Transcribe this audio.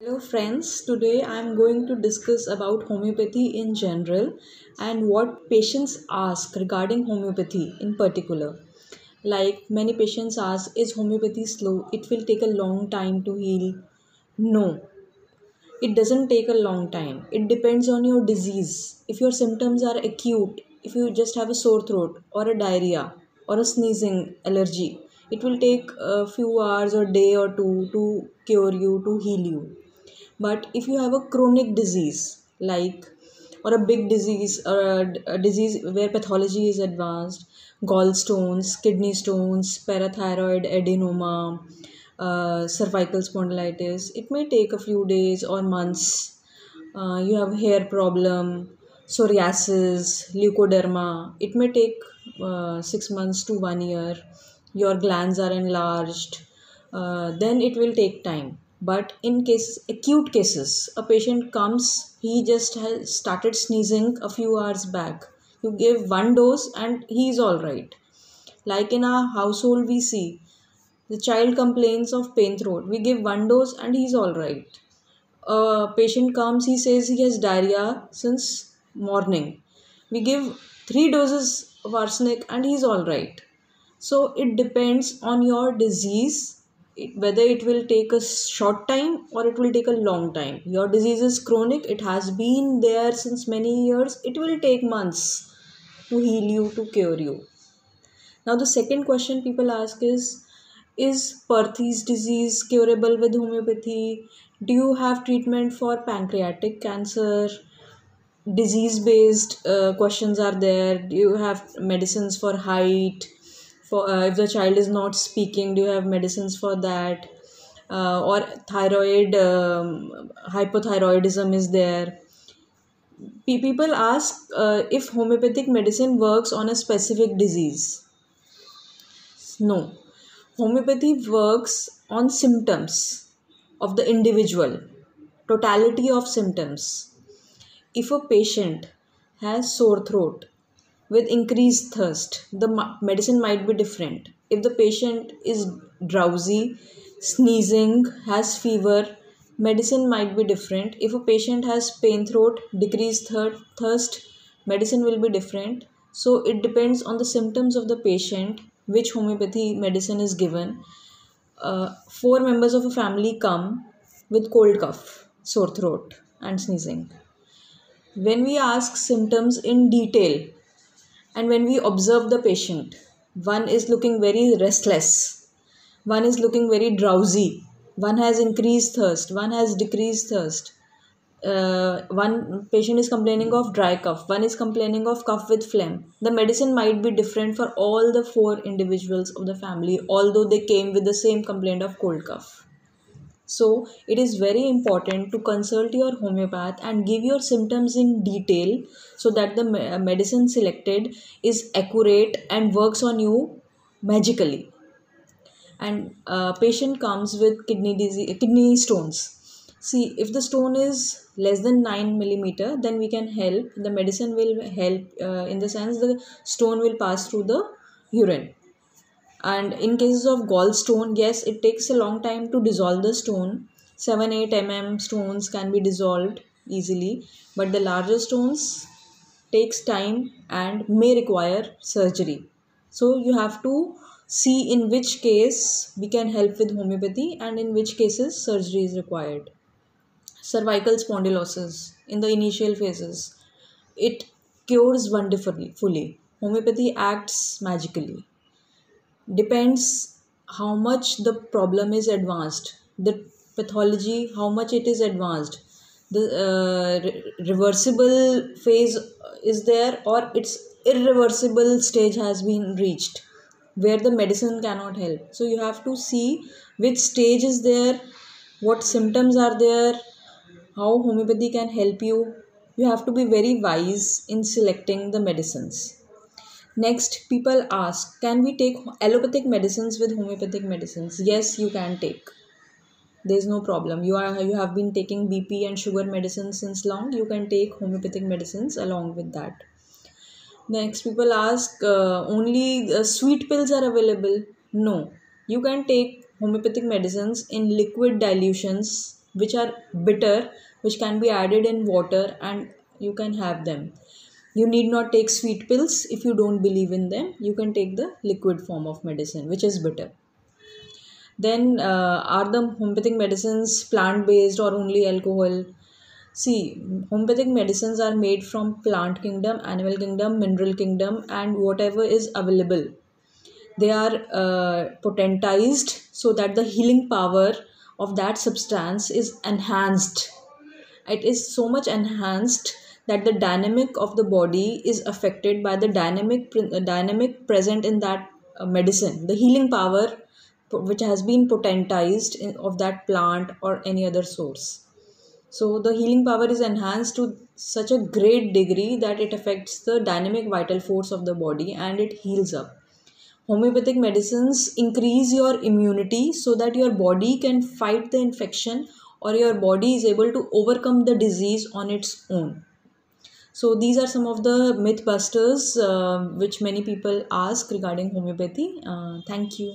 Hello friends, today I am going to discuss about homeopathy in general and what patients ask regarding homeopathy in particular. Like many patients ask, is homeopathy slow? It will take a long time to heal. No, it doesn't take a long time. It depends on your disease. If your symptoms are acute, if you just have a sore throat or a diarrhea or a sneezing allergy, it will take a few hours or day or two to cure you, to heal you. But if you have a chronic disease like or a big disease or a disease where pathology is advanced, gallstones, kidney stones, parathyroid adenoma, cervical spondylitis, it may take a few days or months. You have hair problem, psoriasis, leukoderma, it may take 6 months to 1 year. Your glands are enlarged, then it will take time. But in cases, acute cases, a patient comes, he just has started sneezing a few hours back, you give one dose and he is all right. Like in our household we see the child complains of pain throat, we give one dose and he's all right. A patient comes, he says he has diarrhea since morning, we give 3 doses of arsenic and he's all right. So it depends on your disease, whether it will take a short time or it will take a long time. Your disease is chronic, it has been there since many years, it will take months to heal you, to cure you. Now, the second question people ask is Perthes disease curable with homeopathy? Do you have treatment for pancreatic cancer? Disease based questions are there. Do you have medicines for height? For if the child is not speaking, do you have medicines for that? Or thyroid hypothyroidism is there. People ask if homeopathic medicine works on a specific disease. No, homeopathy works on symptoms of the individual, totality of symptoms. If a patient has sore throat with increased thirst, the medicine might be different. If the patient is drowsy, sneezing, has fever, medicine might be different. If a patient has pain throat, decreased thirst, medicine will be different. So it depends on the symptoms of the patient which homeopathy medicine is given. Four members of a family come with cold cough, sore throat, and sneezing. When we ask symptoms in detail and when we observe the patient, one is looking very restless, one is looking very drowsy, one has increased thirst, one has decreased thirst. One patient is complaining of dry cough, one is complaining of cough with phlegm. The medicine might be different for all the four individuals of the family, although they came with the same complaint of cold cough. So, it is very important to consult your homeopath and give your symptoms in detail so that the medicine selected is accurate and works on you magically. And patient comes with kidney disease, kidney stones. See, if the stone is less than 9 millimeter, then we can help. The medicine will help in the sense the stone will pass through the urine. And in cases of gallstone, yes, it takes a long time to dissolve the stone. 7-8 mm stones can be dissolved easily, but the larger stones takes time and may require surgery. So you have to see in which case we can help with homeopathy and in which cases surgery is required. Cervical spondylosis in the initial phases, it cures wonderfully. Fully. Homeopathy acts magically. Depends how much the problem is advanced, the pathology, how much it is advanced, the reversible phase is there or its irreversible stage has been reached where the medicine cannot help. So you have to see which stage is there, what symptoms are there, how homeopathy can help you. You have to be very wise in selecting the medicines. Next, people ask, can we take allopathic medicines with homeopathic medicines? Yes, you can take. There is no problem. You have been taking BP and sugar medicines since long. You can take homeopathic medicines along with that. Next, people ask, only sweet pills are available? No, you can take homeopathic medicines in liquid dilutions which are bitter, which can be added in water and you can have them. You need not take sweet pills if you don't believe in them. You can take the liquid form of medicine, which is bitter. Then, are the homeopathic medicines plant based or only alcohol? See, homeopathic medicines are made from plant kingdom, animal kingdom, mineral kingdom, and whatever is available. They are potentized so that the healing power of that substance is enhanced. It is so much enhanced that the dynamic of the body is affected by the dynamic present in that medicine, the healing power which has been potentized of that plant or any other source. So the healing power is enhanced to such a great degree that it affects the dynamic vital force of the body and it heals up. Homeopathic medicines increase your immunity so that your body can fight the infection or your body is able to overcome the disease on its own. So these are some of the myth busters which many people ask regarding homeopathy. Thank you.